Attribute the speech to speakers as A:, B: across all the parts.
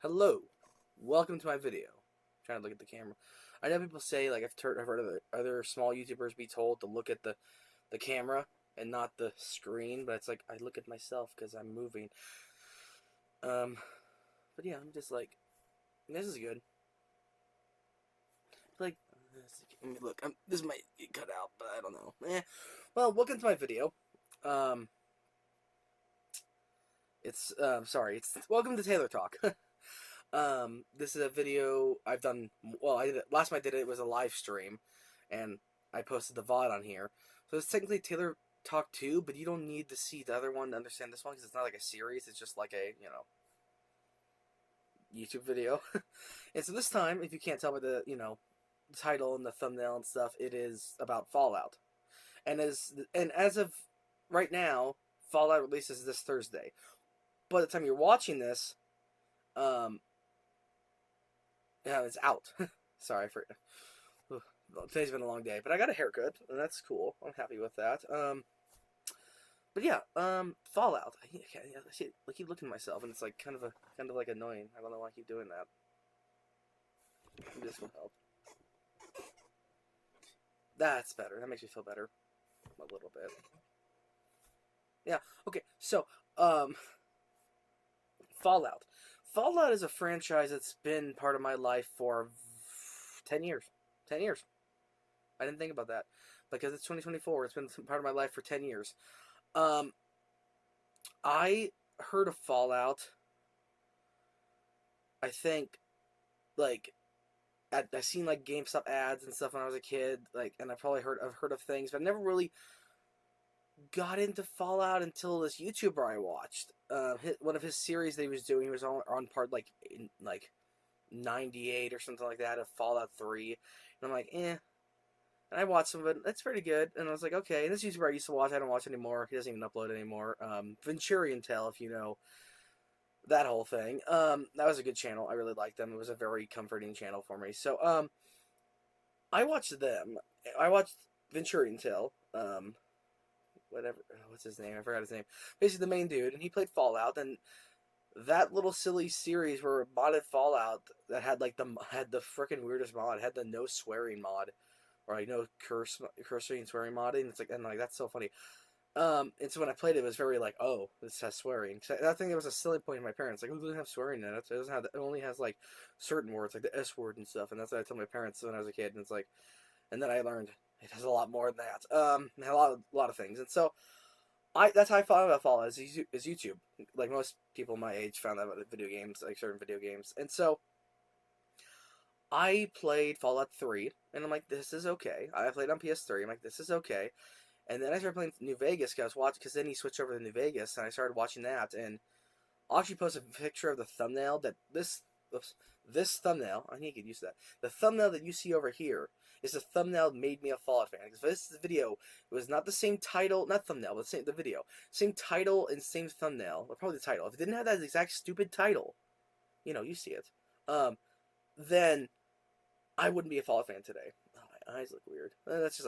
A: Hello, welcome to my video. I'm trying to look at the camera. I know people say, like, I've heard of other small YouTubers be told to look at the camera and not the screen, but it's like I look at myself because I'm moving. Um, but yeah, I'm just like, this is good. Like, look, this might get cut out, but I don't know. Well, welcome to my video. Um, it's welcome to Taylor Talk. This is a video I've done. Well, I did it last time I did it was a live stream, and I posted the VOD on here. So it's technically Taylor Talk 2, but you don't need to see the other one to understand this one because it's not like a series. It's just like a YouTube video. And so this time, if you can't tell by the title and the thumbnail and stuff, it is about Fallout. And as of right now, Fallout releases this Thursday. By the time you're watching this, um, yeah, it's out. Sorry for today's been a long day, but I got a haircut, and that's cool. I'm happy with that. But yeah, Fallout. I keep looking at myself, and it's like kind of like annoying. I don't know why I keep doing that. This will help. That's better. That makes me feel better a little bit. Yeah. Okay. So, Fallout. Fallout is a franchise that's been part of my life for 10 years. 10 years. I didn't think about that because it's 2024. It's been part of my life for 10 years. Um, I heard of Fallout. I think, like, I seen like GameStop ads and stuff when I was a kid. Like, and I've heard of things, but I never really got into Fallout until this YouTuber I watched. One of his series that he was doing, he was on part like in, like 98 or something like that of Fallout 3, and I'm like, eh. And I watched some of it. That's pretty good. And I was like, okay. And this YouTuber I used to watch, I don't watch anymore. He doesn't even upload anymore. Venturian Tale, if you know that whole thing. That was a good channel. I really liked them. It was a very comforting channel for me. So, I watched them. I watched Venturian Tale. Whatever. What's his name? I forgot his name. Basically, the main dude, and he played Fallout. And that little silly series where modded Fallout that had the freaking weirdest mod. It had the no swearing mod, or like no cursing and swearing modding. It's like, and like that's so funny. And so when I played it, it was very like, oh, this has swearing. I think it was a silly point to my parents, like, oh, it doesn't have swearing in it. It doesn't have. It only has like certain words, like the S word and stuff. And that's what I told my parents when I was a kid. And it's like, and then I learned it has a lot more than that. It had a lot of things. And so that's how I found out about Fallout is YouTube. Like most people my age found out about video games, like certain video games. And so I played Fallout 3, and I'm like, this is okay. I played on PS3. I'm like, this is okay. And then I started playing New Vegas because then he switched over to New Vegas, and I started watching that. And I'll actually post a picture of the thumbnail that this thumbnail. I need to get used to that. The thumbnail that you see over here is the thumbnail that made me a Fallout fan. Because this video, it was not the same title, not thumbnail, but the video, same title and same thumbnail. Well, probably the title. If it didn't have that exact stupid title, you see it. Then I wouldn't be a Fallout fan today. Oh, my eyes look weird.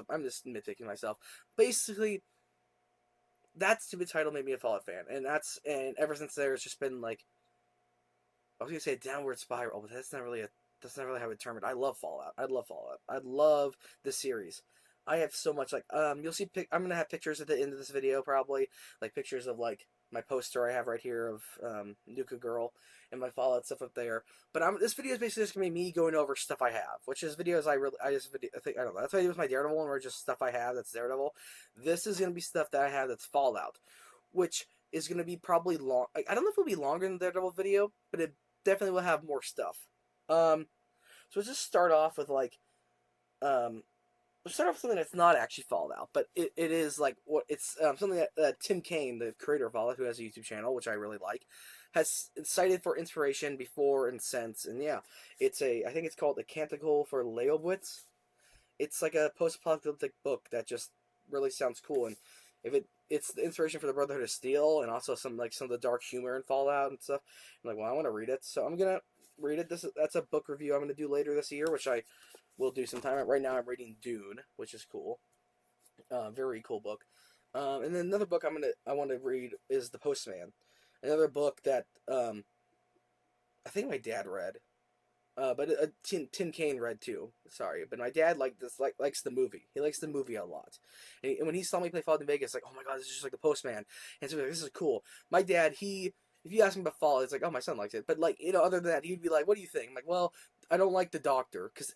A: I'm just nitpicking myself. Basically, that stupid title made me a Fallout fan, and ever since there, it's just been like, I was gonna say a downward spiral, but that's not really how I would term it. I love Fallout. I love Fallout. I love the series. I have so much you'll see. I'm gonna have pictures at the end of this video probably, like pictures of like my poster I have right here of Nuka Girl and my Fallout stuff up there. But this video is basically just gonna be me going over stuff I have, which is videos I think I don't know. That's why I do with my Daredevil one, where just stuff I have that's Daredevil. This is gonna be stuff that I have that's Fallout, which is gonna be probably long. I don't know if it'll be longer than the Daredevil video, but it definitely will have more stuff. So let's just start off with let's start off with something that's not actually Fallout, but it is like what it's something that Tim Kaine, the creator of Fallout, who has a YouTube channel, which I really like, has cited for inspiration before and since. And yeah, I think it's called The Canticle for Leibowitz. It's like a post-apocalyptic book that just really sounds cool, and it's the inspiration for the Brotherhood of Steel, and also some of the dark humor in Fallout and stuff. I'm like, well, I want to read it, so I'm gonna read it. That's a book review I'm gonna do later this year, which I will do sometime. Right now, I'm reading Dune, which is cool. Very cool book. And then another book I want to read is The Postman, another book that I think my dad read. But Tim Kaine read too. Sorry, but my dad likes the movie. He likes the movie a lot. And when he saw me play Fallout New Vegas, like, oh my god, this is just like the Postman. And so like, this is cool. My dad, if you ask him about Fallout, it's like, oh, my son likes it. But like, other than that, he'd be like, what do you think? I'm like, well, I don't like the Doctor because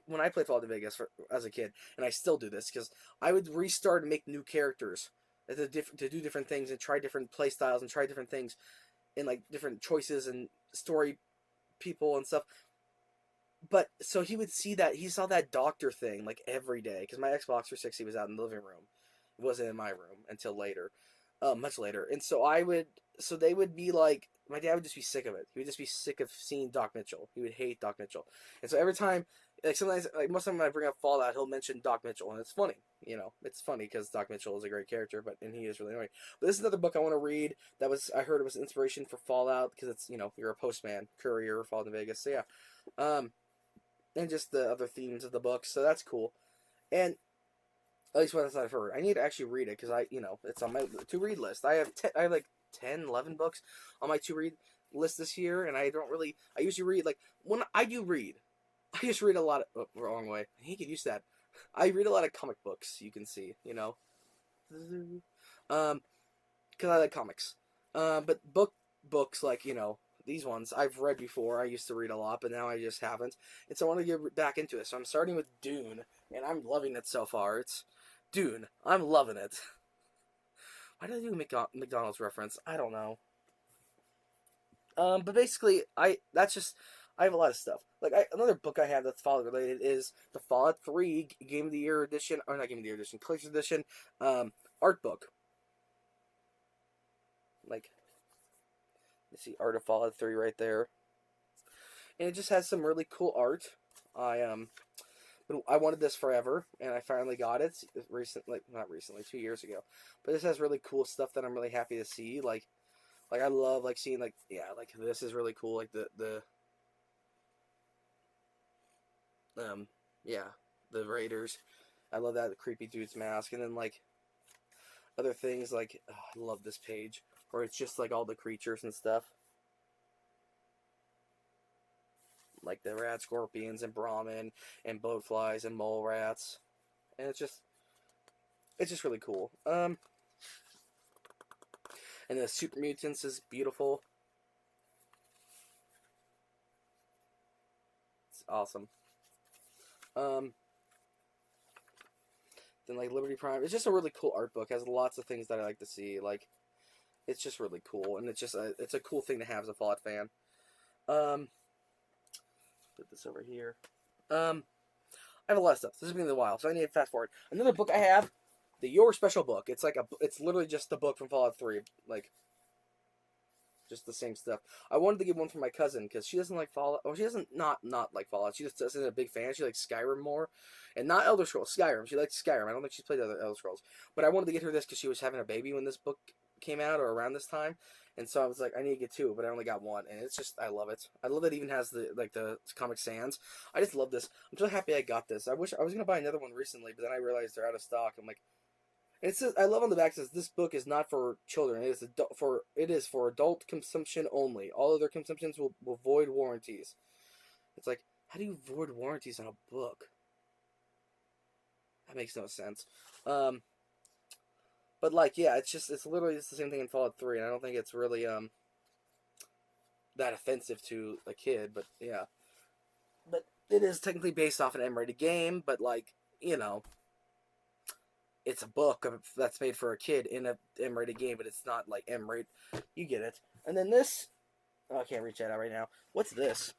A: when I played Fallout New Vegas as a kid, and I still do this because I would restart and make new characters to do different things and try different play styles and try different things and like different choices and story people and stuff. But so he saw that Doctor thing like every day because my Xbox 360 was out in the living room. It wasn't in my room until later, much later. And so they would be like, my dad would just be sick of it. He would just be sick of seeing Doc Mitchell. He would hate Doc Mitchell. And so every time, like sometimes, like most of the time when I bring up Fallout, he'll mention Doc Mitchell, and it's funny. It's funny because Doc Mitchell is a great character, and he is really annoying. But this is another book I want to read. I heard it was inspiration for Fallout because it's you're a postman, courier, Fallout in Vegas. So yeah, and just the other themes of the book. So that's cool. And at least what I've heard. I need to actually read it because it's on my to read list. I have like 10, 11 books on my to read list this year, and I usually read like when I do read. I just read a lot of wrong way. He could use that. I read a lot of comic books. You can see, because I like comics. But books like these ones I've read before. I used to read a lot, but now I just haven't. And so I want to get back into it. So I'm starting with Dune, and I'm loving it so far. It's Dune. I'm loving it. Why did I do a McDonald's reference? I don't know. But basically, I have a lot of stuff. Like another book I have that's Fallout related is the Fallout 3 Game of the Year edition, or not Game of the Year edition, Collector's edition, art book. Like, you see Art of Fallout 3 right there, and it just has some really cool art. I wanted this forever, and I finally got it not recently, 2 years ago. But this has really cool stuff that I'm really happy to see. Like I love seeing like this is really cool. Like the Raiders. I love that, the creepy dude's mask, and then like other things like I love this page where it's just like all the creatures and stuff. Like the rat scorpions and Brahmin and bloatflies and mole rats. And it's just really cool. And the Super Mutants is beautiful. It's awesome. Then like Liberty Prime. It's just a really cool art book. It has lots of things that I like to see. Like it's just really cool, and it's a cool thing to have as a Fallout fan. Put this over here. I have a lot of stuff. This has been a while, so I need to fast forward. Another book I have, the Your Special Book. It's literally just the book from Fallout 3, like just the same stuff. I wanted to give one for my cousin because she doesn't like Fallout. Well, she doesn't not like Fallout. She just isn't a big fan. She likes Skyrim more, and not Elder Scrolls. Skyrim. She likes Skyrim. I don't think she's played other Elder Scrolls. But I wanted to get her this because she was having a baby when this book came out or around this time. And so I was like, I need to get two, but I only got one, and it's just, I love it. I love that it even has the Comic Sans. I just love this. I'm so happy I got this. I wish I was gonna buy another one recently, but then I realized they're out of stock. I'm like, it says, I love on the back, it says this book is not for children. It is for adult consumption only. All other consumptions will void warranties. It's like, how do you void warranties on a book? That makes no sense. But like, yeah, it's literally just the same thing in Fallout 3, and I don't think it's really that offensive to a kid, but yeah. But it is technically based off an M-rated game, but like, it's a book that's made for a kid in a M-rated game, but it's not like M-rated. You get it. And then this, I can't reach that out right now. What's this?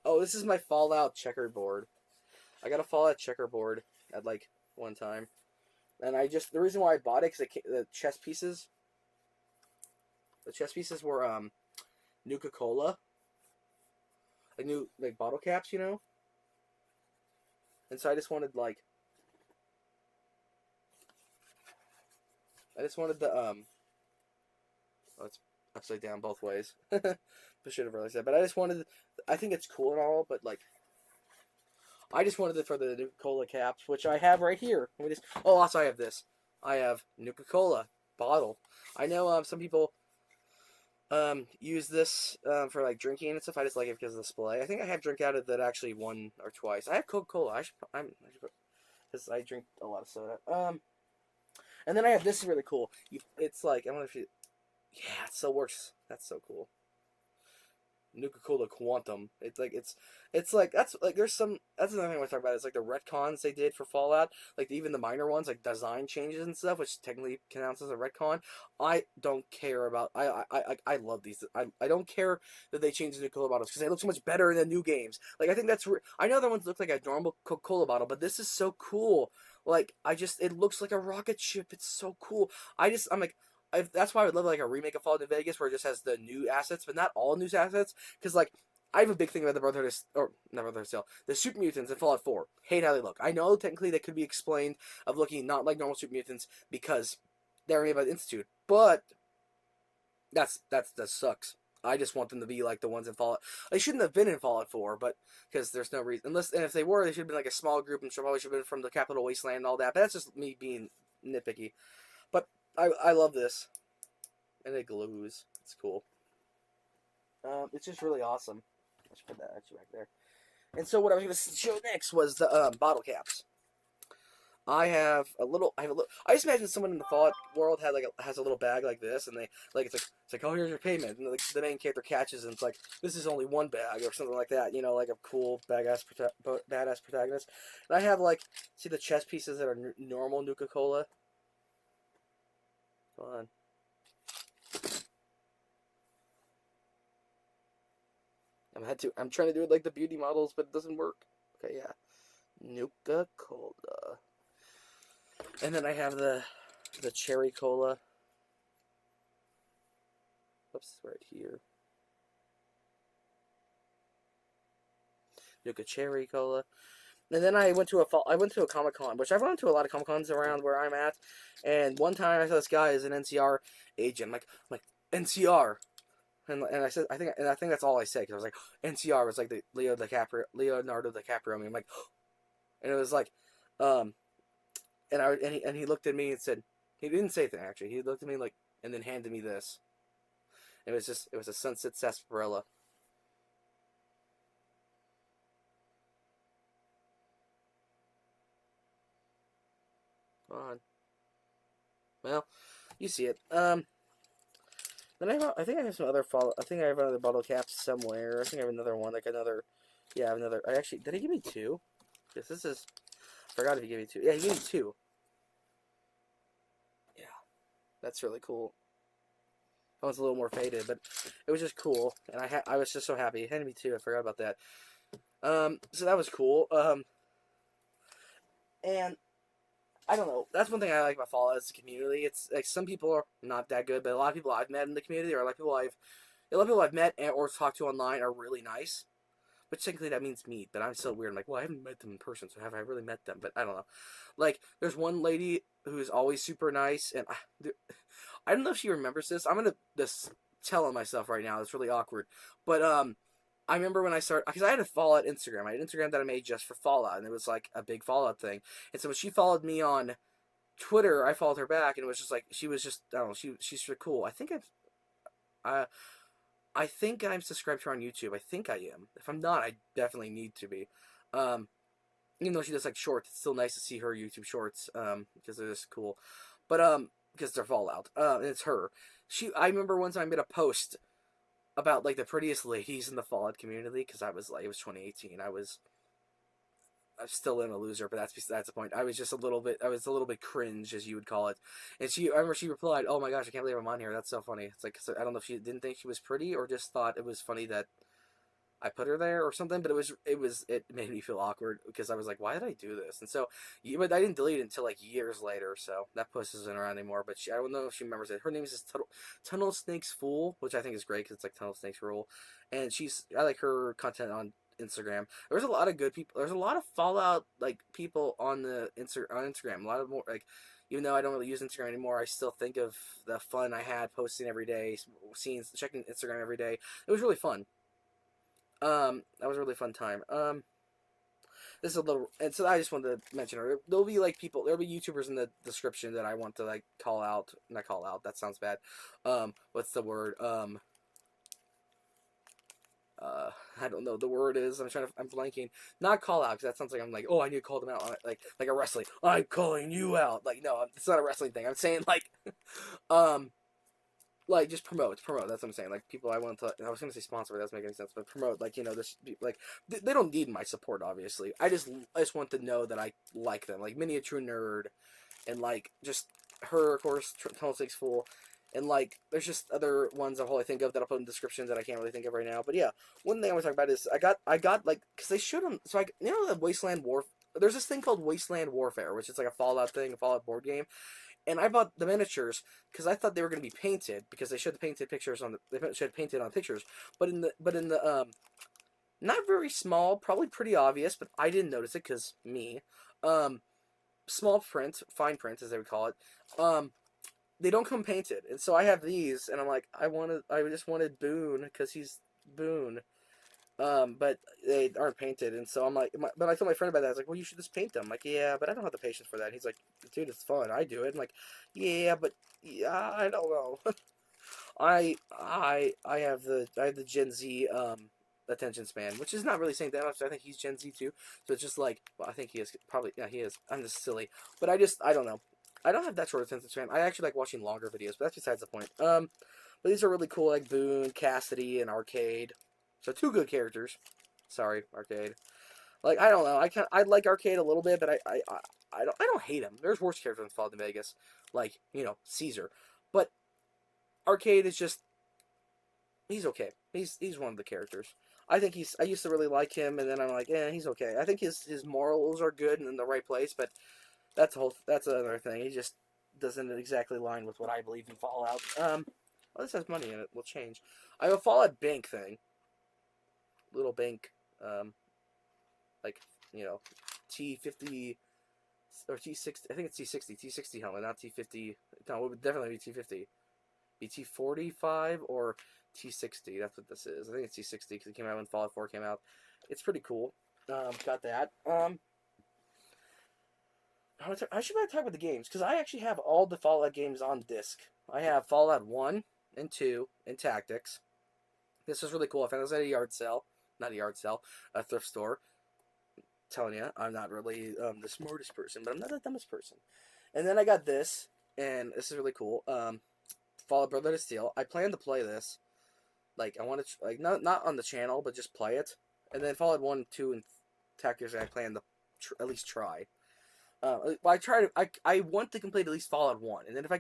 A: Oh, this is my Fallout checkerboard. I got a Fallout checkerboard at like one time. And the reason why I bought it, because the chess pieces were, Nuka-Cola. Like new, like, bottle caps, And so I just wanted, the, oh, it's upside down both ways. I should have realized that. But I think it's cool and all, but, I just wanted it for the Nuka-Cola caps, which I have right here. Also I have this. I have Nuka-Cola bottle. I know some people use this for like drinking and stuff. I just like it because of the display. I think I have drink out of that actually one or twice. I have Coca-Cola. Because I drink a lot of soda. And then I have this is really cool. It's like I don't know if you, yeah, it still works. That's so cool. Nuka-Cola Quantum. It's like that's like there's some that's another thing I want to talk about. It's like the retcons they did for Fallout, like even the minor ones, like design changes and stuff, which technically counts as a retcon. I don't care about. I love these. I don't care that they changed the Coca-Cola bottles because they look so much better in the new games. Like I think I know the ones look like a normal Coca-Cola bottle, but this is so cool. Like it looks like a rocket ship. It's so cool. I'm like that's why I would love like a remake of Fallout New Vegas where it just has the new assets, but not all new assets. Because like I have a big thing about the Brotherhood of, or not Brotherhood of Steel, the Super Mutants in Fallout 4. Hate how they look. I know technically they could be explained of looking not like normal Super Mutants because they're made by the Institute, but that sucks. I just want them to be like the ones in Fallout. They shouldn't have been in Fallout 4, but because there's no reason. And if they were, they should have been like a small group and probably should have been from the Capital Wasteland and all that. But that's just me being nitpicky. But I love this, and it glues. It's cool. It's just really awesome. I should put that actually back there. And so what I was going to show next was the bottle caps. I have a little. I just imagine someone in the Fallout world has a little bag like this, and they like it's like oh here's your payment, and the main character catches and it's like this is only one bag or something like that. You know, like a cool badass protagonist. And I have like see the chess pieces that are normal Nuka Cola. Come on. I'm trying to do it like the beauty models, but it doesn't work. Okay, yeah. Nuka Cola. And then I have the cherry cola. Oops, right here. Nuka cherry cola. And then I went to a Comic Con, which I've gone to a lot of Comic Cons around where I'm at. And one time I saw this guy as an NCR agent. I'm like NCR. And I said I think that's all I said because I was like NCR was like the Leonardo DiCaprio. I mean, I'm like, and it was like, and he looked at me and said he didn't say anything actually. He looked at me like and then handed me this. It was a Sunset Sarsaparilla. Come on. Well, you see it. Then I think I have some other follow. I think I have another bottle cap somewhere. I think I have another one, like another. Yeah, I have another. I actually did he give me two? Yes, this is. I forgot if he gave me two. Yeah, he gave me two. Yeah, that's really cool. That one's a little more faded, but it was just cool, and I was just so happy. He handed me two. I forgot about that. So that was cool. And I don't know. That's one thing I like about Fallout is the community. It's like some people are not that good, but a lot of people I've met in the community, or like a lot of people I've met or talked to online are really nice. Which technically that means meet, but I'm so weird. I'm like, well, I haven't met them in person, so have I really met them? But I don't know. Like, there's one lady who's always super nice, and I don't know if she remembers this. I'm gonna just tell on myself right now. It's really awkward, but I remember when I started because I had a Fallout Instagram. I had an Instagram that I made just for Fallout, and it was like a big Fallout thing. And so when she followed me on Twitter, I followed her back, and it was just like she was just I don't know. She's really cool. I I think I'm subscribed to her on YouTube. I think I am. If I'm not, I definitely need to be. Um, Even though she does like shorts, it's still nice to see her YouTube shorts because they're just cool. But because they're Fallout. And it's her. I remember one time I made a post about like the prettiest ladies in the Fallout community because I was like it was 2018. I'm still in a loser, but that's the point. I was a little bit cringe, as you would call it. And I remember she replied, "Oh my gosh, I can't believe I'm on here. That's so funny." It's like I don't know if she didn't think she was pretty or just thought it was funny that I put her there or something. But it made me feel awkward because I was like, "Why did I do this?" And so, but I didn't delete it until like years later. So that post isn't around anymore. But I don't know if she remembers it. Her name is Tunnel Snakes Fool, which I think is great because it's like Tunnel Snakes rule. And I like her content on Instagram. There's a lot of good people. There's a lot of Fallout like people on on Instagram. A lot of more like, even though I don't really use Instagram anymore, I still think of the fun I had posting every day, checking Instagram every day. It was really fun. That was a really fun time. This is a little, and so I just wanted to mention her. There'll be like there'll be YouTubers in the description that I want to like call out. Not call out. That sounds bad. What's the word? I don't know the word is. I'm blanking. Not call out because that sounds like I'm like, oh, I need to call them out, like a wrestling. I'm calling you out. Like no, it's not a wrestling thing. I'm saying um, like just promote. That's what I'm saying. Like people I want to. I was gonna say sponsor, but that doesn't make any sense. But promote, like this, like they don't need my support. Obviously, I just want to know that I like them. Like Miniature Nerd, and like just her, of course, Tunnel Six Fool. And like, there's just other ones I'll probably think of that I'll put in the description that I can't really think of right now. But yeah, one thing I want to talk about is I got like, because they should them. So the Wasteland War. There's this thing called Wasteland Warfare, which is like a Fallout thing, a Fallout board game. And I bought the miniatures because I thought they were going to be painted because they showed the painted pictures on the they showed painted on pictures. But in the not very small, probably pretty obvious, but I didn't notice it because me. Um, Small print, fine print as they would call it. They don't come painted, and so I have these, and I'm like, I just wanted Boone because he's Boone. But they aren't painted, and so I'm like, but I told my friend about that. I was like, well, you should just paint them. I'm like, yeah, but I don't have the patience for that. And he's like, dude, it's fun. I do it. I'm like, yeah, but yeah, I don't know. I have the Gen Z attention span, which is not really saying that much. I think he's Gen Z too. So it's just like, well, I think he is probably, yeah, he is. I'm just silly, but I don't know. I don't have that short attention span. I actually like watching longer videos, but that's besides the point. But these are really cool, like Boone, Cassidy, and Arcade. So two good characters. Sorry, Arcade. Like I don't know. I like Arcade a little bit, but I don't hate him. There's worse characters in Fallout New Vegas, like Caesar. But Arcade is just he's okay. He's one of the characters. I used to really like him, and then I'm like, yeah, he's okay. I think his morals are good and in the right place, but that's another thing. He just doesn't exactly align with what I believe in Fallout. Well, this has money in it. We'll change. I have a Fallout bank thing. Little bank, like T50 or T60. I think it's T60. T60 helmet, not T50. No, it would definitely be T50. Be T45 or T60. That's what this is. I think it's T60 because it came out when Fallout 4 came out. It's pretty cool. Got that. I should probably talk about the games because I actually have all the Fallout games on disc. I have Fallout 1 and 2 and Tactics. This is really cool. I found this at a yard sale. Not a yard sale, a thrift store. I'm telling you, I'm not really the smartest person, but I'm not the dumbest person. And then I got this, and this is really cool. Fallout Brotherhood of Steel. I plan to play this. Like I want to not on the channel, but just play it. And then Fallout 1, 2, and Tactics. I plan to at least try. I want to complete at least Fallout 1, and then if I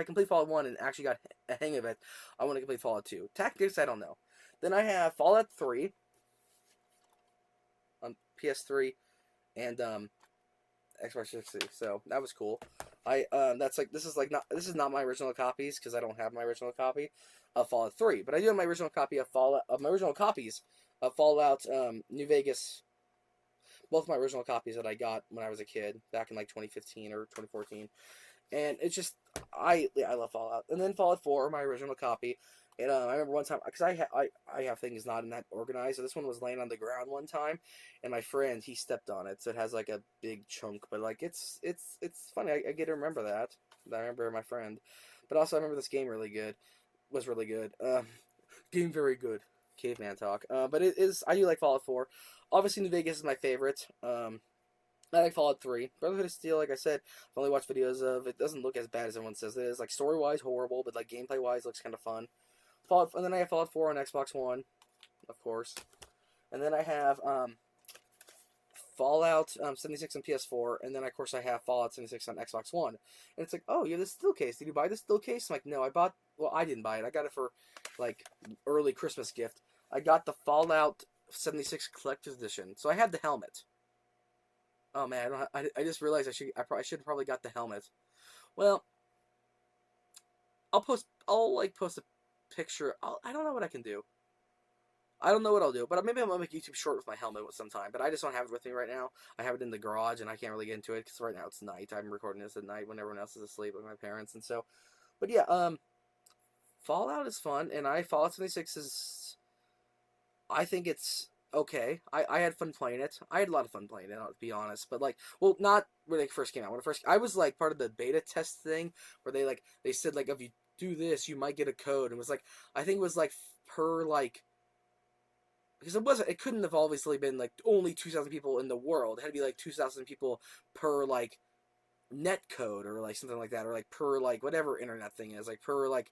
A: complete Fallout 1 and actually got a hang of it, I want to complete Fallout 2. Tactics, I don't know. Then I have Fallout 3 on PS3 and Xbox 360. So that was cool. This is not my original copies because I don't have my original copy of Fallout 3, but I do have my original copy of my original copies of Fallout New Vegas. Both my original copies that I got when I was a kid back in like 2015 or 2014, and it's just I love Fallout. And then Fallout 4, my original copy, and I remember one time because I have things not in that organized, so this one was laying on the ground one time, and my friend he stepped on it, so it has like a big chunk, but like it's funny. I get to remember that. I remember my friend, but also I remember this game was really good. Game very good. Caveman talk. But it is. I do like Fallout 4. Obviously, New Vegas is my favorite. I like Fallout 3. Brotherhood of Steel, like I said, I've only watched videos of. It doesn't look as bad as everyone says it is. Like story-wise, horrible, but like gameplay-wise, looks kind of fun. And then I have Fallout 4 on Xbox One, of course. And then I have Fallout 76 on PS4, and then of course I have Fallout 76 on Xbox One. And it's like, oh, you have this still case. Did you buy this still case? I'm like, no, I didn't buy it. I got it for like early Christmas gift. I got the Fallout 76 Collector's Edition. So I had the helmet. Oh man, I just realized I should have probably got the helmet. Well, I'll post a picture. I don't know what I can do. I don't know what I'll do, but maybe I'll make a YouTube short with my helmet sometime. But I just don't have it with me right now. I have it in the garage, and I can't really get into it because right now it's night. I'm recording this at night when everyone else is asleep with my parents, and so. But yeah, Fallout is fun, and Fallout 76 is. I think it's okay. I had fun playing it. I had a lot of fun playing it, to be honest. But like, well, not when it first came out. I was like part of the beta test thing where they said like if you do this, you might get a code, and it was like I think it was like per like because it couldn't have obviously been like only 2,000 people in the world. It had to be like 2,000 people per like net code or like something like that, or like per like whatever internet thing is, like per like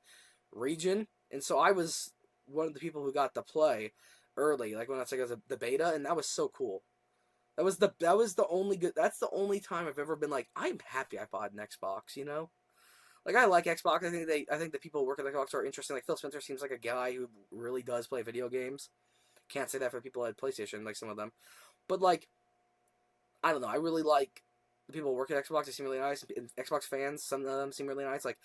A: region. And so I was one of the people who got to play early, like when I was like the beta, and that was so cool. That was the only good. That's the only time I've ever been like, I'm happy I bought an Xbox. You know, like I like Xbox. I think the people who work at Xbox are interesting. Like Phil Spencer seems like a guy who really does play video games. Can't say that for people at PlayStation, like some of them, but like I don't know. I really like the people who work at Xbox. They seem really nice. Xbox fans, some of them seem really nice. Like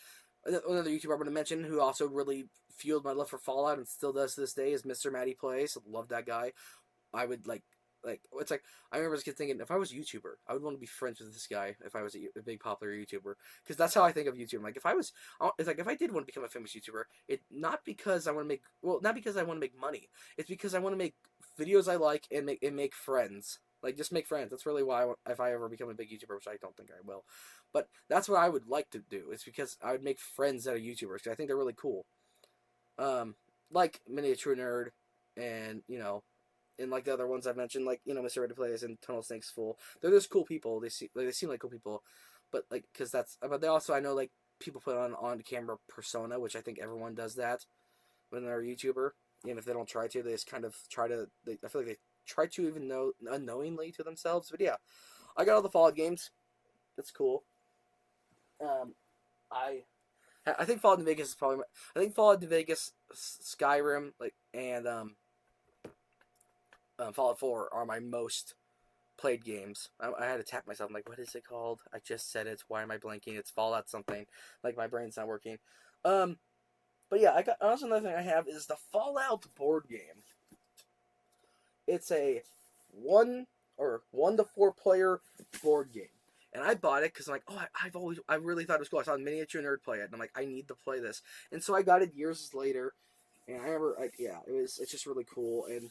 A: another YouTuber I'm going to mention who also really fueled my love for Fallout and still does to this day is Mr. Matty Plays. Love that guy. I would like it's like I remember as a kid thinking if I was a YouTuber, I would want to be friends with this guy if I was a big popular YouTuber, because that's how I think of YouTube. Like if I was, it's like if I did want to become a famous YouTuber, it not because I want to make not because I want to make money. It's because I want to make videos I like and make friends. Like just make friends. That's really why if I ever become a big YouTuber, which I don't think I will, but that's what I would like to do. It's because I would make friends that are YouTubers because I think they're really cool. Like Miniature Nerd, and and like the other ones I've mentioned, like Mr. Ready Plays and Tunnel Snakes Full. They're just cool people. They seem like cool people, but like because but they also I know like people put on camera persona, which I think everyone does that when they're a YouTuber. Even if they don't try to, they just kind of try to. I feel like they try to even know unknowingly to themselves. But yeah, I got all the Fallout games. That's cool. Um, I think Fallout New Vegas is probably. I think Fallout New Vegas, Skyrim, like Fallout 4 are my most played games. I had to tap myself. I'm like, what is it called? I just said it. Why am I blanking? It's Fallout something. Like my brain's not working. But yeah, I got also another thing I have is the Fallout board game. It's a 1 to 4 player board game. And I bought it because I'm like, oh, I really thought it was cool. I saw Miniature Nerd play it, and I'm like, I need to play this. And so I got it years later, and I remember, like, yeah, it's just really cool. And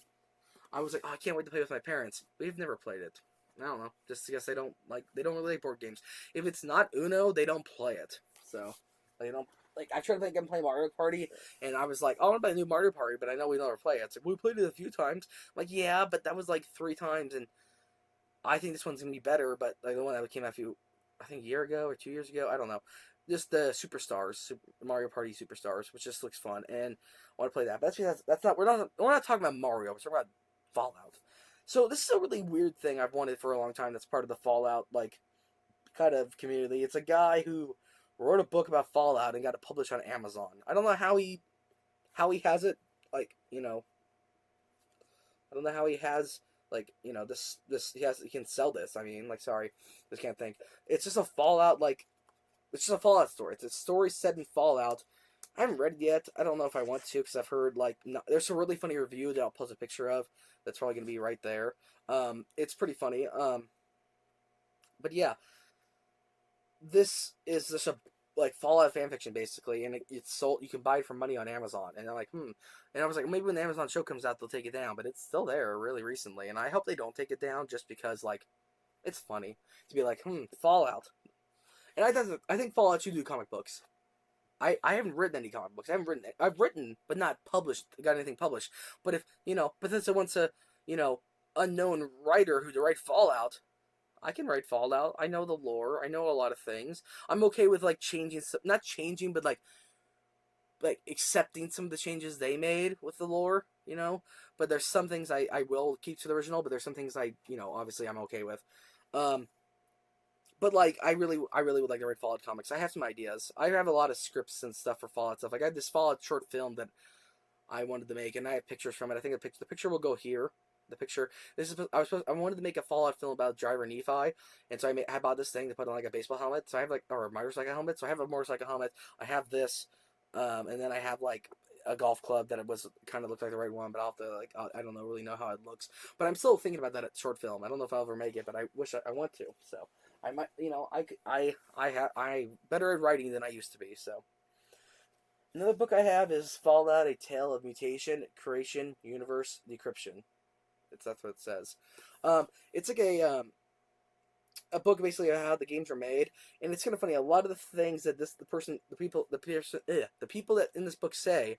A: I was like, oh, I can't wait to play with my parents. We've never played it. I don't know, just because they don't really like board games. If it's not Uno, they don't play it. So they don't like. I tried to think I'm playing Mario Party, and I was like, oh, I want to play a new Mario Party, but I know we never play it. It's like we played it a few times. I'm like, yeah, but that was like 3 times, and I think this one's gonna be better. But like the one that came out I think a year ago or 2 years ago, I don't know. Just the Superstars, Mario Party Superstars, which just looks fun, and I want to play that. But that's not we're not talking about Mario. We're talking about Fallout. So this is a really weird thing I've wanted for a long time. That's part of the Fallout like kind of community. It's a guy who wrote a book about Fallout and got it published on Amazon. I don't know how he has it. Like I don't know how he has this he can sell this. I mean sorry, just can't think. It's just a Fallout it's just a Fallout story. It's a story set in Fallout. I haven't read it yet. I don't know if I want to because I've heard no, there's a really funny review that I'll post a picture of. That's probably gonna be right there. It's pretty funny. But yeah, this is just a Fallout fanfiction basically, and it's sold. You can buy it for money on Amazon, and I'm like, and I was like, maybe when the Amazon show comes out, they'll take it down, but it's still there really recently, and I hope they don't take it down just because it's funny to be like, Fallout, and I think Fallout should do comic books. I haven't written any comic books. I've written, but not published. Got anything published? But if but since it wants a unknown writer who to write Fallout, I can write Fallout. I know the lore. I know a lot of things. I'm okay with changing, not changing, but accepting some of the changes they made with the lore. But there's some things I will keep to the original. But there's some things obviously I'm okay with. But I really would like to write Fallout comics. I have some ideas. I have a lot of scripts and stuff for Fallout stuff. I got this Fallout short film that I wanted to make, and I have pictures from it. I think the picture will go here. The picture. I wanted to make a Fallout film about Driver Nephi, and so I bought this thing to put on a baseball helmet. So I have or a motorcycle helmet. So I have a motorcycle helmet. I have this, and then I have a golf club that it was kind of looked like the right one, but I'll have to I don't really know how it looks. But I'm still thinking about that short film. I don't know if I'll ever make it, but I wish I want to. So I might, I better at writing than I used to be. So another book I have is Fallout: A Tale of Mutation, Creation, Universe, Decryption. That's what it says. It's a book basically on how the games are made, and it's kind of funny. A lot of the things that the people that in this book say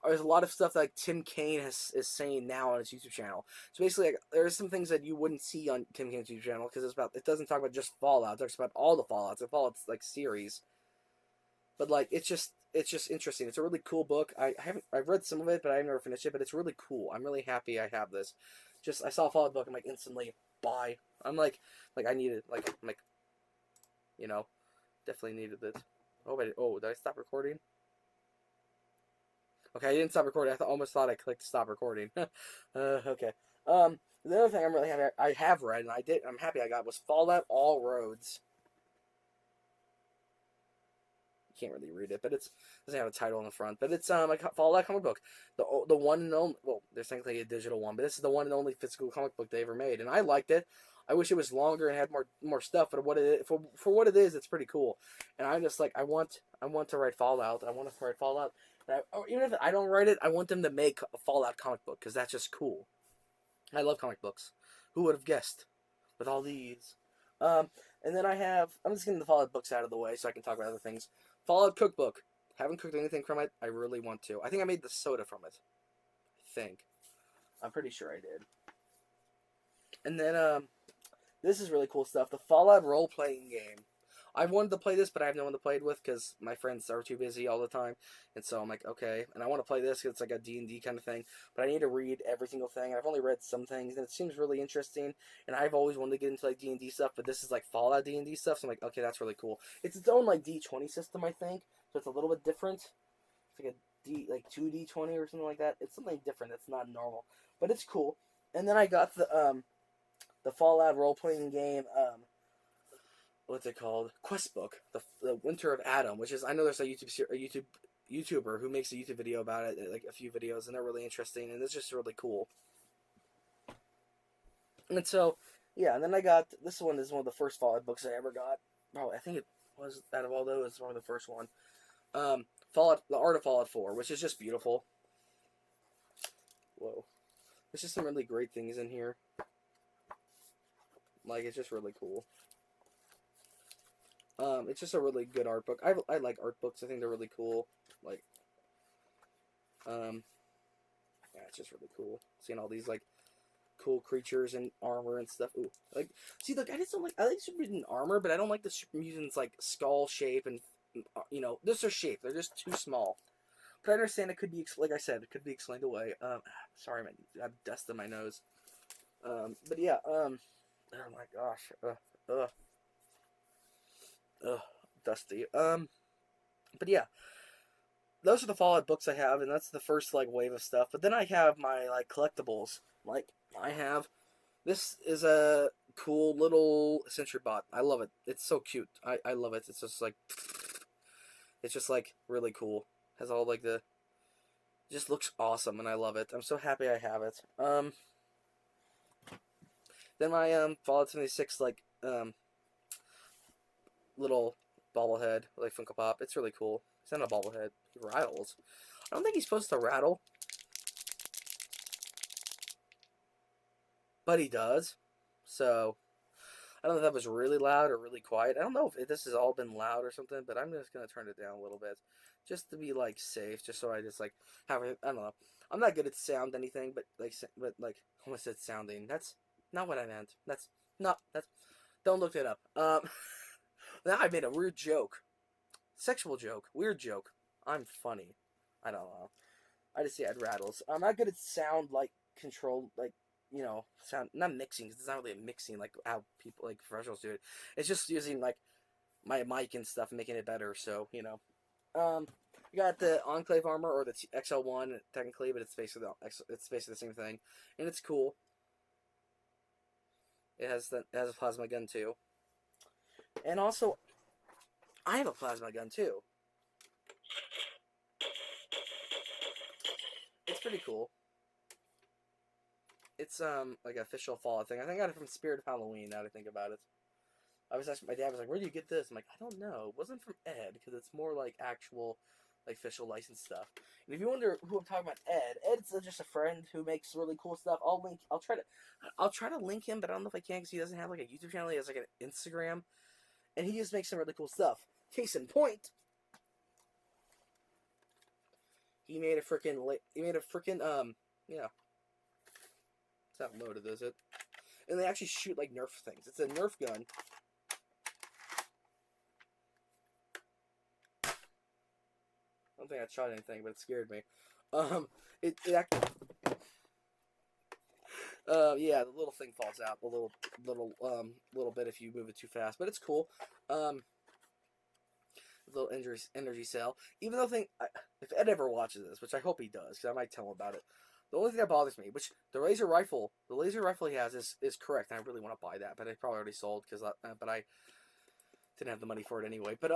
A: there's a lot of stuff that like, Tim Kaine is saying now on his YouTube channel. So basically, like, there's some things that you wouldn't see on Tim Kaine's YouTube channel because it doesn't talk about just Fallout. It talks about all the Fallouts. The Fallout's like series, but like it's just interesting. It's a really cool book. I've read some of it, but I've never finished it. But it's really cool. I'm really happy I have this. Just I saw a Fallout book. I'm like instantly buy. I'm like I need it. Like I'm like, you know, definitely needed it. Oh wait. Oh, did I stop recording? Okay, I didn't stop recording. Almost thought I clicked stop recording. Okay. The other thing I'm really happy I have read, and I'm happy I got, was Fallout All Roads. You can't really read it, but it doesn't have a title on the front. But it's a Fallout comic book. The one and only, well, there's technically a digital one, but this is the one and only physical comic book they ever made, and I liked it. I wish it was longer and had more stuff, but for what it is, it's pretty cool. And I'm just like I want to write Fallout. I want to write Fallout. Or even if I don't write it, I want them to make a Fallout comic book because that's just cool. I love comic books. Who would have guessed? With all these. And then I'm just getting the Fallout books out of the way so I can talk about other things. Fallout cookbook. Haven't cooked anything from it. I really want to. I think I made the soda from it. I think. I'm pretty sure I did. And then, this is really cool stuff. The Fallout role-playing game. I wanted to play this, but I have no one to play it with because my friends are too busy all the time. And so I'm like, okay. And I want to play this because it's like a D&D kind of thing. But I need to read every single thing. I've only read some things, and it seems really interesting. And I've always wanted to get into like D&D stuff, but this is like Fallout D&D stuff. So I'm like, okay, that's really cool. It's its own like D20 system, I think. So it's a little bit different. It's like like 2D20 or something like that. It's something different. It's not normal, but it's cool. And then I got the Fallout role-playing game, what's it called? Quest book, the Winter of Adam, which is, I know there's a YouTuber who makes a YouTube video about it, like a few videos, and they're really interesting, and it's just really cool. And so, yeah, and then I got, this one is one of the first Fallout books I ever got. Oh, I think it was, out of all those, one of the first one. Fallout, The Art of Fallout 4, which is just beautiful. Whoa. There's just some really great things in here. Like, it's just really cool. It's just a really good art book. I like art books. I think they're really cool. Like, yeah, it's just really cool. Seeing all these, like, cool creatures and armor and stuff. Ooh, like, see, look, I like super mutant armor, but I don't like the super mutants, like, skull shape and, you know, this is shape. They're just too small. But I understand it could be, like I said, it could be explained away. Sorry, I have dust in my nose. But yeah, oh my gosh. Dusty. But yeah, those are the Fallout books I have, and that's the first like wave of stuff. But then I have my like collectibles. Like this is a cool little Sentry Bot. I love it. It's so cute. I love it. It's just like really cool. Has all like it just looks awesome, and I love it. I'm so happy I have it. Then my Fallout 76 like little bobblehead, like Funko Pop. It's really cool. He's not a bobblehead. He rattles. I don't think he's supposed to rattle, but he does. So I don't know if that was really loud or really quiet. I don't know if this has all been loud or something, but I'm just gonna turn it down a little bit, just to be like safe, just so I just like have it. I don't know. I'm not good at sound anything, but like I almost said sounding. That's not what I meant. That's not. That's don't look it up. Now I made a weird joke. Sexual joke. Weird joke. I'm funny. I don't know. I just say it rattles. I'm not good at sound, like, control, like, you know, sound, not mixing, because it's not really a mixing, like, how people, like, professionals do it. It's just using, like, my mic and stuff, making it better, so, you know. You got the Enclave armor, or the XL1, technically, but it's basically the same thing. And it's cool. It has a plasma gun, too. And also, I have a plasma gun, too. It's pretty cool. It's, like, an official Fallout thing. I think I got it from Spirit of Halloween, now that I think about it. I was asking, my dad was like, where do you get this? I'm like, I don't know. It wasn't from Ed, because it's more, like, actual, like, official licensed stuff. And if you wonder who I'm talking about, Ed's just a friend who makes really cool stuff. I'll try to link him, but I don't know if I can, because he doesn't have, like, a YouTube channel. He has, like, an Instagram. And he just makes some really cool stuff. Case in point, He made a freaking yeah. It's not loaded, is it? And they actually shoot like Nerf things. It's a Nerf gun. I don't think I shot anything, but it scared me. Yeah, the little thing falls out. The little bit if you move it too fast, but it's cool. Little energy cell. Even though if Ed ever watches this, which I hope he does, because I might tell him about it. The only thing that bothers me, which the laser rifle he has is correct, and I really want to buy that, but I probably already sold because but I didn't have the money for it anyway. But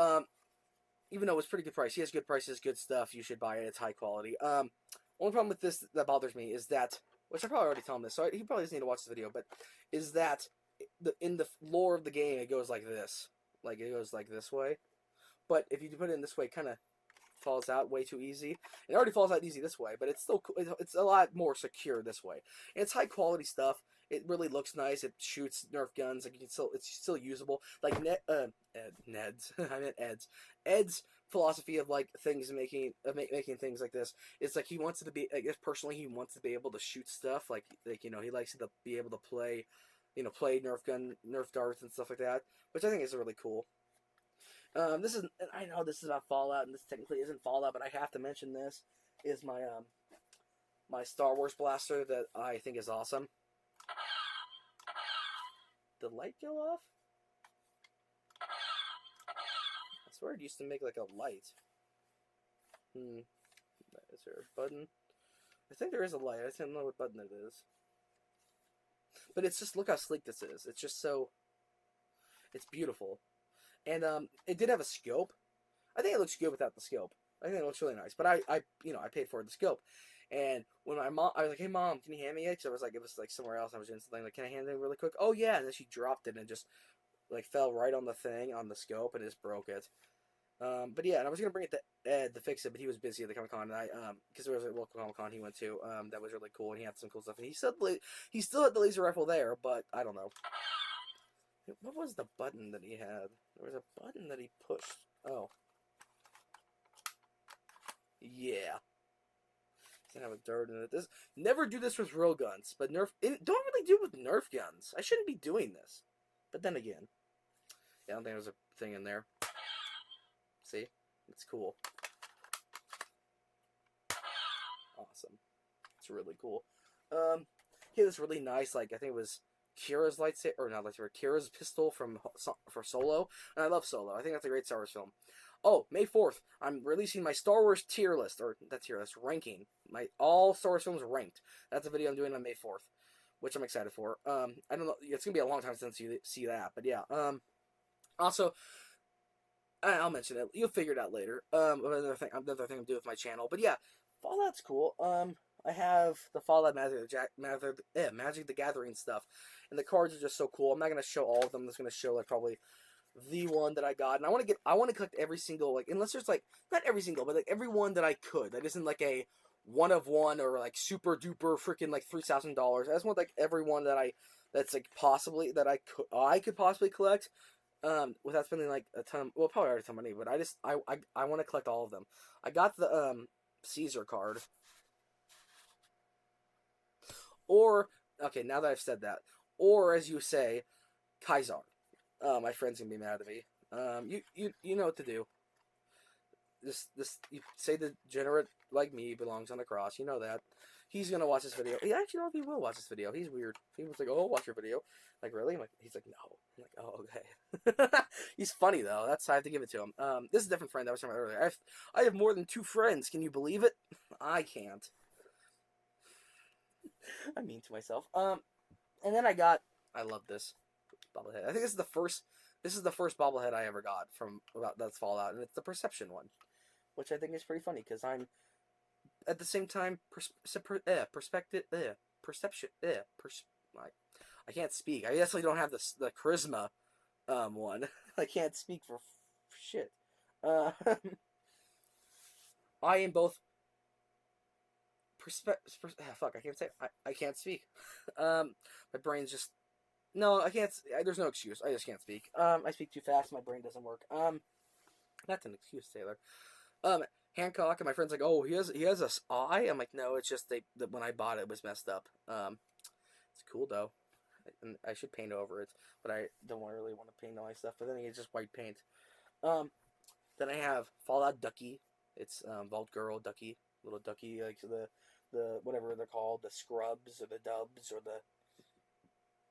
A: even though it's pretty good price, he has good prices, good stuff. You should buy it. It's high quality. Only problem with this that bothers me is that, which I probably already told him this, so he probably doesn't need to watch this video, but is that in the lore of the game it goes like this, like it goes like this way. But if you put it in this way, it kind of falls out way too easy. It already falls out easy this way, but it's still it's a lot more secure this way. And it's high quality stuff. It really looks nice. It shoots Nerf guns. Like it's still usable. Like Ned's I meant Ed's philosophy of like things making things like this. It's like he wants it to be. I guess personally, he wants to be able to shoot stuff. Like he likes to be able to play, play Nerf darts and stuff like that, which I think is really cool. I know this is about Fallout, and this technically isn't Fallout, but I have to mention this, is my my Star Wars blaster that I think is awesome. Did the light go off? I swear it used to make like a light. Is there a button? I think there is a light. I just don't know what button it is. But it's just, look how sleek this is. It's just so, it's beautiful. And it did have a scope. I think it looks good without the scope. I think it looks really nice. But I paid for the scope. And when my mom, I was like, "Hey mom, can you hand me it?" Because it was like somewhere else. I was doing something like, "Can I hand it really quick?" Oh yeah. And then she dropped it and just like fell right on the thing on the scope and just broke it. But yeah, and I was gonna bring it to Ed to fix it, but he was busy at the Comic Con, and I because there was a local Comic Con he went to that was really cool, and he had some cool stuff, and he still had the laser rifle there, but I don't know. What was the button that he had? There was a button that he pushed. Oh. Yeah. Doesn't have a dirt in it. Never do this with real guns, but don't really do it with Nerf guns. I shouldn't be doing this. But then again, yeah, I don't think there was a thing in there. See? It's cool. Awesome. It's really cool. He had this really nice, like, I think it was Kira's lightsaber, or not lightsaber, Kira's pistol for Solo, and I love Solo. I think that's a great Star Wars film. Oh, May 4th, I'm releasing my Star Wars tier list, or not tier list, ranking. My all Star Wars films ranked. That's a video I'm doing on May 4th, which I'm excited for. I don't know, it's gonna be a long time since you see that, but yeah. Also, I'll mention it. You'll figure it out later. Another thing I'm doing with my channel, but yeah, Fallout's cool. I have the Fallout Magic the Gathering stuff, and the cards are just so cool. I'm not gonna show all of them. I'm just gonna show like probably the one that I got, and I want to collect every single, like, unless there's like not every single, but like every one that I could. That isn't like a one of one or like super duper freaking like $3,000. I just want like every one that's like possibly that I could possibly collect. Without spending like a ton, well, probably already a ton of money, but I want to collect all of them. I got the Caesar card. Or, okay, now that I've said that, or as you say, Kaiser. My friend's gonna be mad at me. You know what to do. You say the degenerate like me belongs on the cross. You know that. He's gonna watch this video. He actually know if he will watch this video. He's weird. He was like, "Oh, I'll watch your video." Like, really? He's like, "No." I'm like, "Oh, okay." He's funny though. I have to give it to him. This is a different friend I was talking about earlier. I have more than 2 friends. Can you believe it? I can't. I'm mean to myself. And then I love this bobblehead. I think this is the first bobblehead I ever got from that's Fallout, and it's the Perception one, which I think is pretty funny because I'm at the same time perception. I can't speak. I definitely don't have the charisma one. I can't speak for shit. I am both. Fuck, I can't say. I can't speak. My brain's just. No, I can't. There's no excuse. I just can't speak. I speak too fast. My brain doesn't work. That's an excuse, Taylor. Hancock, and my friend's like, "Oh, he has a eye." I'm like, "No, it's just that when I bought it, it was messed up." It's cool though, and I should paint over it, but I don't really want to paint all my stuff. But then it's just white paint. Um, then I have Fallout Ducky. It's Vault Girl Ducky, little Ducky, like the whatever they're called, the scrubs or the dubs or the.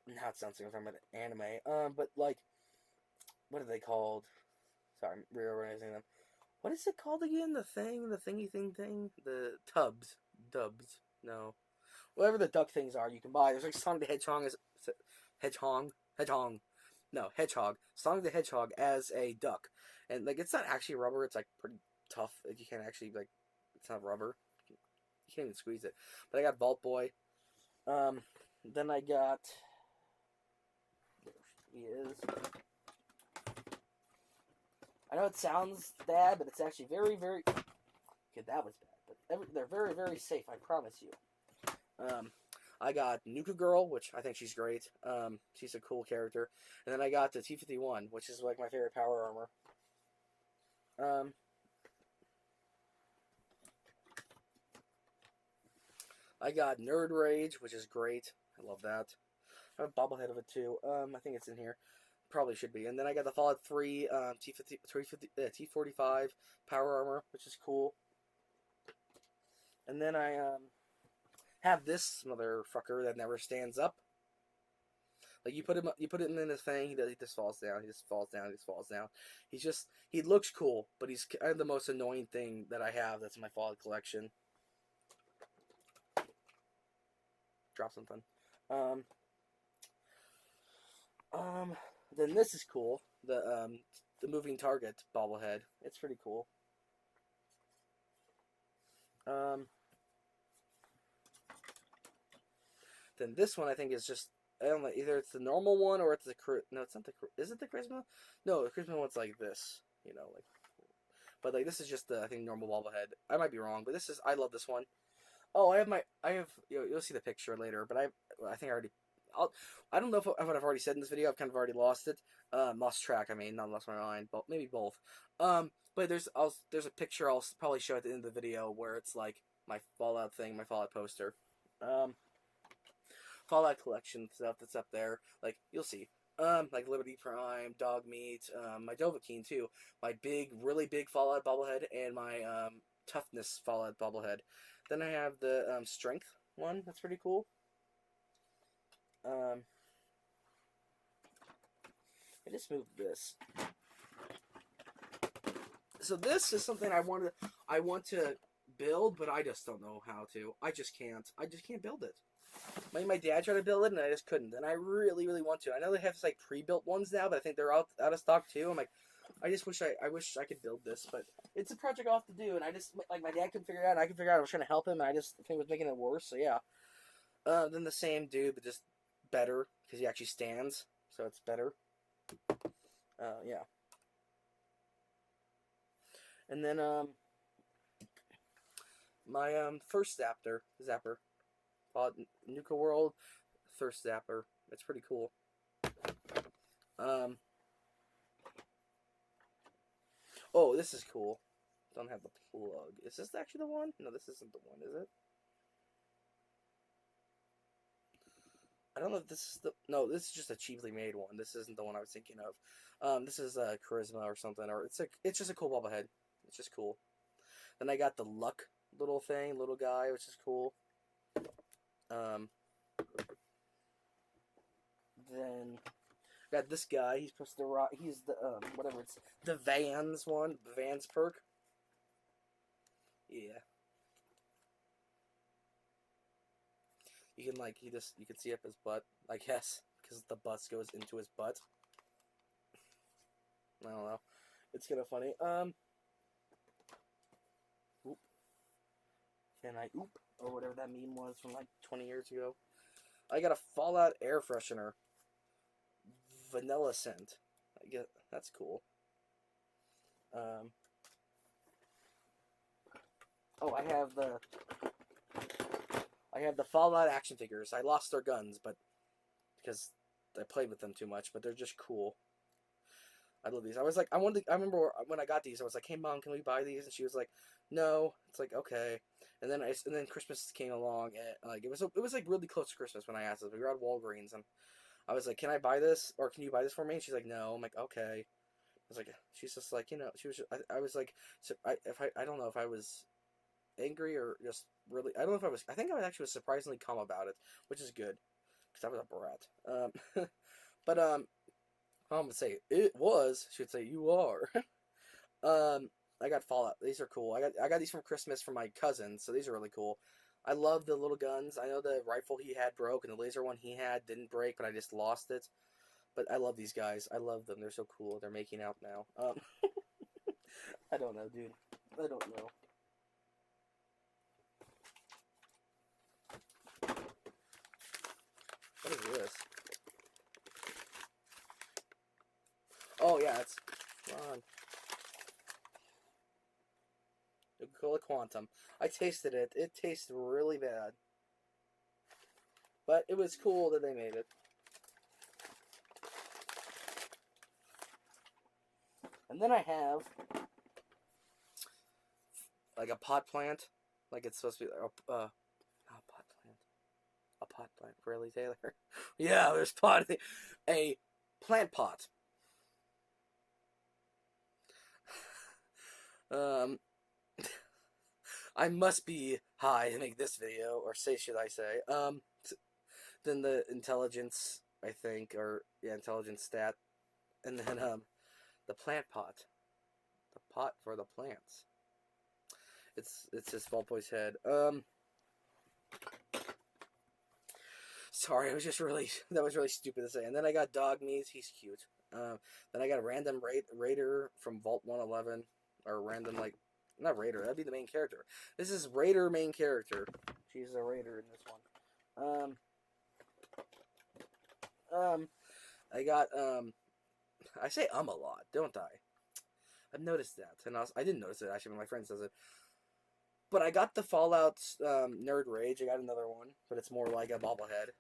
A: Now it sounds like I'm talking about anime. But like, what are they called? Sorry, I'm reorganizing them. What is it called again? The thingy thing? The tubs. Dubs. No. Whatever the duck things are you can buy. There's like Sonic the Hedgehog as Hedgehog. No, Hedgehog. Sonic the Hedgehog as a duck. And like it's not actually rubber, it's like pretty tough. Like you can't actually like it's not rubber. You can't even squeeze it. But I got Vault Boy. Then I got there he is. I know it sounds bad, but it's actually very, very. Okay, that was bad, but they're very, very safe. I promise you. I got Nuka Girl, which I think she's great. She's a cool character, and then I got the T-51, which is like my favorite power armor. I got Nerd Rage, which is great. I love that. I have a bobblehead of it too. I think it's in here. Probably should be. And then I got the Fallout 3 T45 power armor, which is cool. And then I have this motherfucker that never stands up. Like you put him in his thing, he just falls down. He just falls down. He just falls down. He looks cool, but he's kind of the most annoying thing that I have. That's in my Fallout collection. Drop something. Then this is cool. The moving target bobblehead. It's pretty cool. Then this one I think is just I don't know, either it's the normal one or it's the no, it's not the is it the charisma? No, the charisma one's like this, like. But like this is just the I think normal bobblehead. I might be wrong, but I love this one. Oh, I have you'll see the picture later, but I think I already. I don't know if what I've already said in this video. I've kind of already lost it, lost track. I mean, not lost my mind, but maybe both. But there's a picture I'll probably show at the end of the video where it's like my Fallout thing, my Fallout poster. Fallout collection stuff that's up there. Like you'll see. Like Liberty Prime, Dogmeat, my Dovahkiin too, my really big Fallout bobblehead, and my Toughness Fallout bobblehead. Then I have the Strength one. That's pretty cool. I just moved this. So this is something I want to build, but I just don't know how to. I just can't build it. My dad tried to build it, and I just couldn't. And I really, really want to. I know they have like pre-built ones now, but I think they're out of stock too. I'm like, I wish I could build this, but it's a project I'll have to do. And I just like my dad couldn't figure it out, and I couldn't figure it out. I was trying to help him, and I just think it was making it worse. So yeah. Then the same dude, but just better because he actually stands, so it's better. Yeah. And then my first zapper. Nuka World Thirst Zapper. It's pretty cool. Oh, this is cool. Don't have the plug. Is this actually the one? No, this isn't the one, is it? I don't know if this is the... No, this is just a cheaply made one. This isn't the one I was thinking of. This is Charisma or something. Or it's just a cool bobblehead. It's just cool. Then I got the Luck little guy, which is cool. Then I got this guy. He's supposed to rock. He's the whatever it's the Vans one, the Vans perk. Yeah. You can you can see up his butt, I guess, because the bus goes into his butt. I don't know. It's kind of funny. Oop. Can I oop? Or whatever that meme was from like 20 years ago. I got a Fallout air freshener. Vanilla scent. I get that's cool. Oh, I have the Fallout action figures. I lost their guns, but because I played with them too much, but they're just cool. I love these. I was like, I remember when I got these, I was like, hey mom, can we buy these? And she was like, no. It's like, okay. And then Christmas came along, and like it was like really close to Christmas when I asked this. We were at Walgreens, and I was like, "Can I buy this, or can you buy this for me?" And she's like, "No." I'm like, "Okay." I was like, she's just like, she was. I was like, so I don't know if I was angry or just really. I don't know if I was. I think I was actually surprisingly calm about it, which is good because I was a brat. But Mom would say it was. She would say you are. um, I got Fallout. These are cool. I got these from Christmas from my cousin, so these are really cool. I love the little guns. I know the rifle he had broke, and the laser one he had didn't break, but I just lost it. But I love these guys. I love them. They're so cool. They're making out now. I don't know, dude. I don't know. What is this? Oh yeah, it's come on. Coca-Cola Quantum. I tasted it. It tastes really bad. But it was cool that they made it. And then I have like a pot plant. Like it's supposed to be not a pot plant. A pot plant. Really, Taylor? Yeah, there's pot. A plant pot. Um, I must be high to make this video, or say, should I say? Then the intelligence, I think, or yeah, intelligence stat, and then the plant pot, the pot for the plants. It's his Vault Boy's head. Sorry, I was just really that was really stupid to say. And then I got Dog Meat. He's cute. Then I got a random Raider from Vault 111, or random like not Raider. That'd be the main character. This is Raider main character. She's a Raider in this one. I got I say a lot, don't I? I've noticed that, and I didn't notice it actually when my friend says it. But I got the Fallout Nerd Rage. I got another one, but it's more like a bobblehead.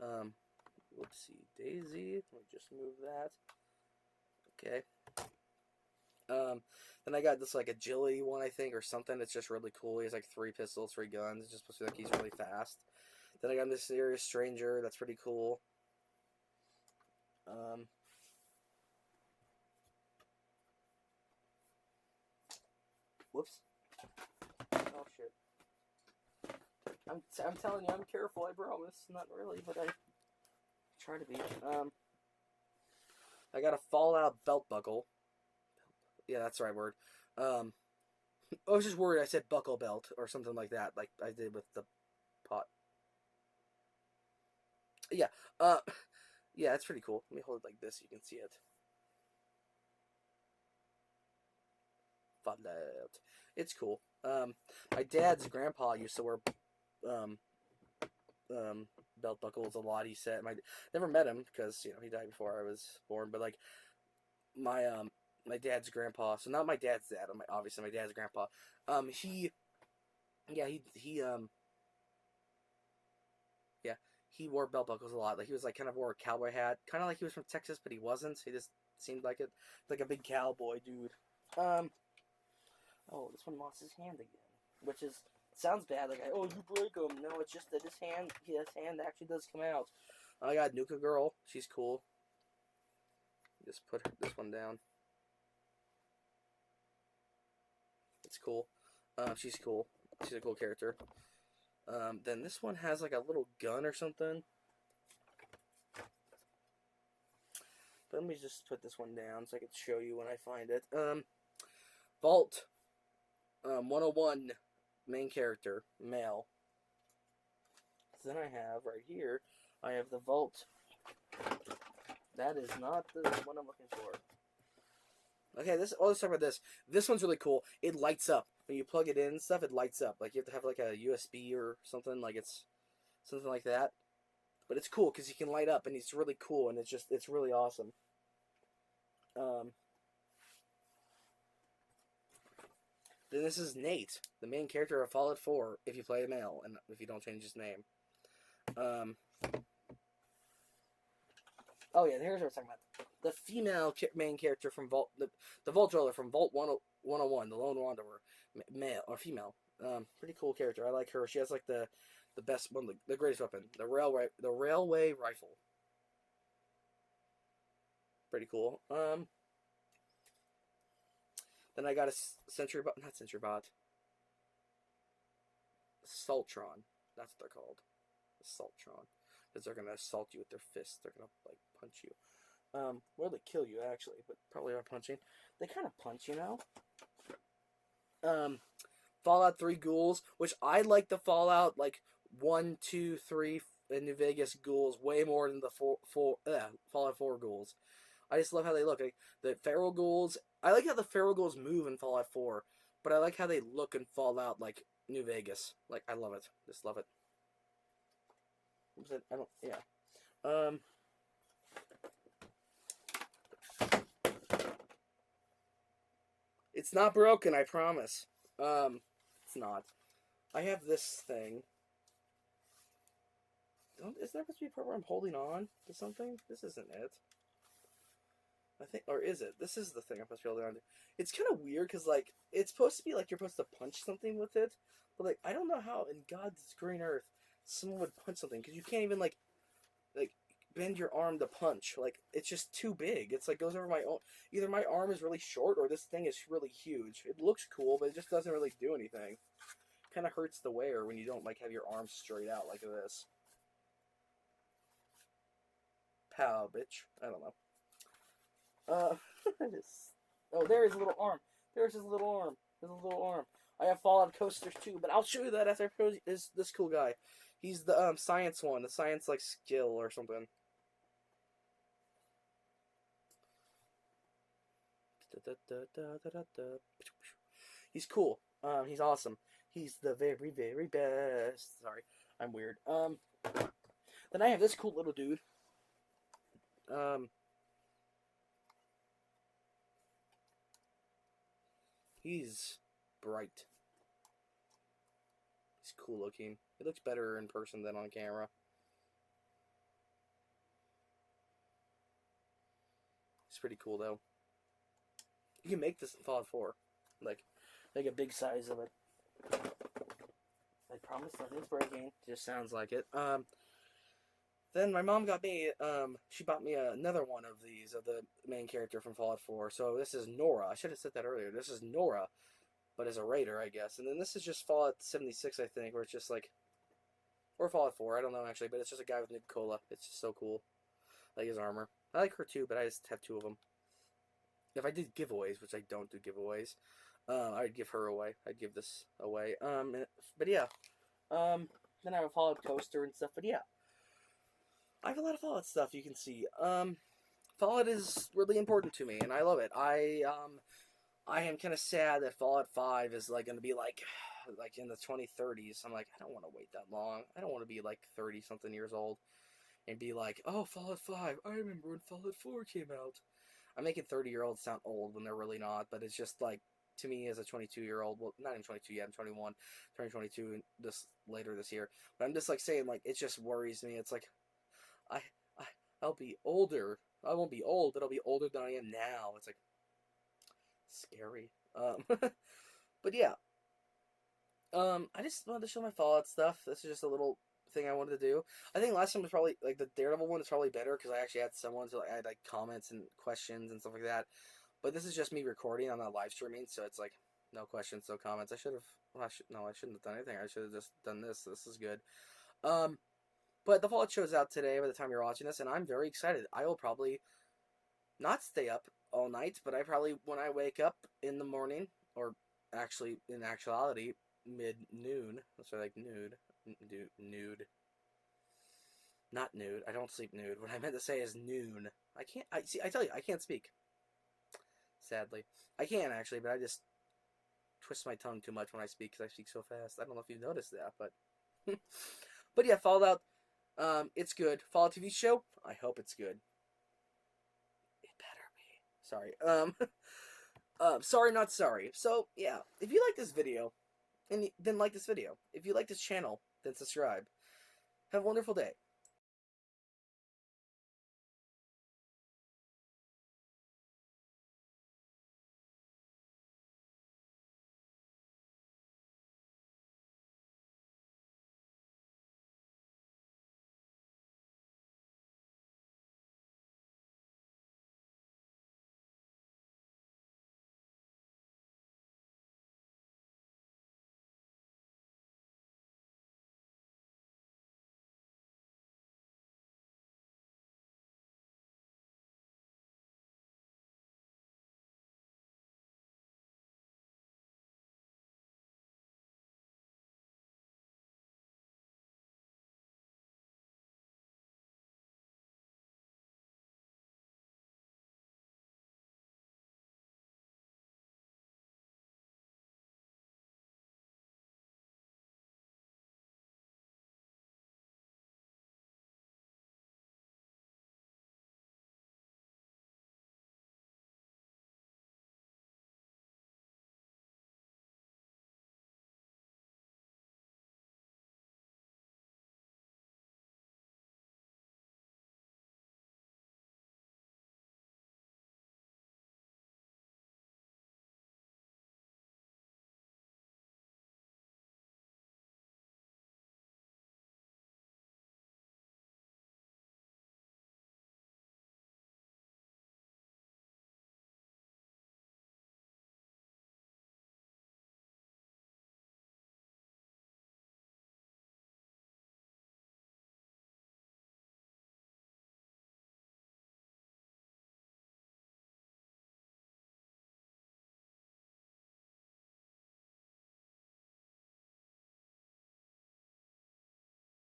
A: Whoopsie daisy. Let me just move that. Okay. Then I got this like agility one, I think, or something. It's just really cool. He has like 3 pistols, 3 guns. It's just supposed to be like he's really fast. Then I got Mysterious Stranger. That's pretty cool. Whoops. Oh shit. I'm telling you, I'm careful. I promise. Not really, but I try to be. I got a Fallout belt buckle. Yeah, that's the right word. I was just worried I said buckle belt or something like that, like I did with the pot. Yeah. Yeah, it's pretty cool. Let me hold it like this so you can see it. Fallout. It's cool. My dad's grandpa used to wear um, belt buckles a lot. He said, never met him because he died before I was born. But like my dad's grandpa, so not my dad's dad. Obviously my dad's grandpa. He yeah, he wore belt buckles a lot. Like he was like kind of wore a cowboy hat, kind of like he was from Texas, but he wasn't. He just seemed like it, like a big cowboy dude. Oh, this one lost his hand again, which is sounds bad. Like, oh, you break him. No, it's just that his hand actually does come out. I got Nuka Girl. She's cool. Just put this one down. It's cool. She's cool. She's a cool character. Then this one has like a little gun or something. But let me just put this one down so I can show you when I find it. Vault 101 main character, male. So then I have right here, I have the Vault. That is not the one I'm looking for. Okay, let's talk about this. This one's really cool. It lights up. When you plug it in and stuff, it lights up. Like you have to have like a USB or something, like it's something like that. But it's cool because he can light up and he's really cool and it's really awesome. Then this is Nate, the main character of Fallout 4, if you play a male and if you don't change his name. Oh yeah, here's what we're talking about. The female main character from Vault, the Vault Roller from Vault 1. 101, the Lone Wanderer, male or female. Pretty cool character. I like her. She has like the best one, the greatest weapon, the railway rifle. Pretty cool. Then I got a sentry bot, not sentry bot, Assaultron. That's what they're called, Assaultron, because they're gonna assault you with their fists. They're gonna like punch you. Well, they kill you actually, but probably by punching. They kind of punch, you know. Fallout 3 ghouls, which I like the Fallout like 1, 2, 3 in New Vegas ghouls way more than the Fallout 4 ghouls. I just love how they look. Like the feral ghouls. I like how the feral ghouls move in Fallout 4, but I like how they look in Fallout like New Vegas. Like I love it. Just love it. I don't. Yeah. It's not broken, I promise. It's not. I have this thing. Is there supposed to be a part where I'm holding on to something? This isn't it. I think, or is it? This is the thing I'm supposed to be holding on to. It's kind of weird because, like, it's supposed to be like you're supposed to punch something with it, but like I don't know how in God's green earth someone would punch something because you can't even like bend your arm to punch. Like it's just too big. It's like goes over my own. Either my arm is really short or this thing is really huge. It looks cool, but it just doesn't really do anything. Kind of hurts the wear when you don't like have your arms straight out like this. Pow, bitch. I don't know. Oh, there's a little arm. There's his little arm. There's a little arm. I have Fallout coasters too, but I'll show you that after I show you this cool guy. He's the science one, the science like skill or something. He's cool. He's awesome. He's the very, very best. Sorry, I'm weird. Then I have this cool little dude. He's bright. He's cool looking. He looks better in person than on camera. It's pretty cool though. You can make this in Fallout 4. Like, make a big size of it. I promise nothing's breaking. Just sounds like it. Then my mom got me, she bought me another one of these, of the main character from Fallout 4. So this is Nora. I should have said that earlier. This is Nora, but as a raider, I guess. And then this is just Fallout 76, I think, where it's just like, or Fallout 4, I don't know actually, but it's just a guy with Nuka-Cola. It's just so cool. I like his armor. I like her too, but I just have two of them. If I did giveaways, which I don't do giveaways, I'd give her away. I'd give this away. But yeah. Then I have a Fallout coaster and stuff, but yeah. I have a lot of Fallout stuff you can see. Fallout is really important to me, and I love it. I am kind of sad that Fallout 5 is like going to be like in the 2030s. I'm like, I don't want to wait that long. I don't want to be like 30 something years old and be like, oh, Fallout 5. I remember when Fallout 4 came out. I'm making 30-year-olds sound old when they're really not, but it's just like, to me as a 22-year-old, well, not even 22 yet, I'm 21, turning 22 later this year. But I'm just like saying, like, it just worries me. It's like, I'll be older. I won't be old, but I'll be older than I am now. It's like scary. But yeah. I just wanted to show my Fallout stuff. This is just a little thing I wanted to do. I think last time was probably like the Daredevil one is probably better because I actually had someone to add like comments and questions and stuff like that. But this is just me recording. I'm not live streaming, so it's like no questions, no comments. I should have. Well, I shouldn't have done anything. I should have just done this. This is good. But the Fallout show's out today by the time you're watching this, and I'm very excited. I will probably not stay up all night, but I probably, when I wake up in the morning, or actually, in actuality, mid-noon, so like nude. Not nude. I don't sleep nude. What I meant to say is noon. I tell you, I can't speak. Sadly. I can, actually, but I just twist my tongue too much when I speak, because I speak so fast. I don't know if you've noticed that, but... But yeah, Fallout, it's good. Fallout TV show, I hope it's good. It better be. Sorry. Sorry, not sorry. So, yeah, if you like this video, then like this video. If you like this channel, then subscribe. Have a wonderful day.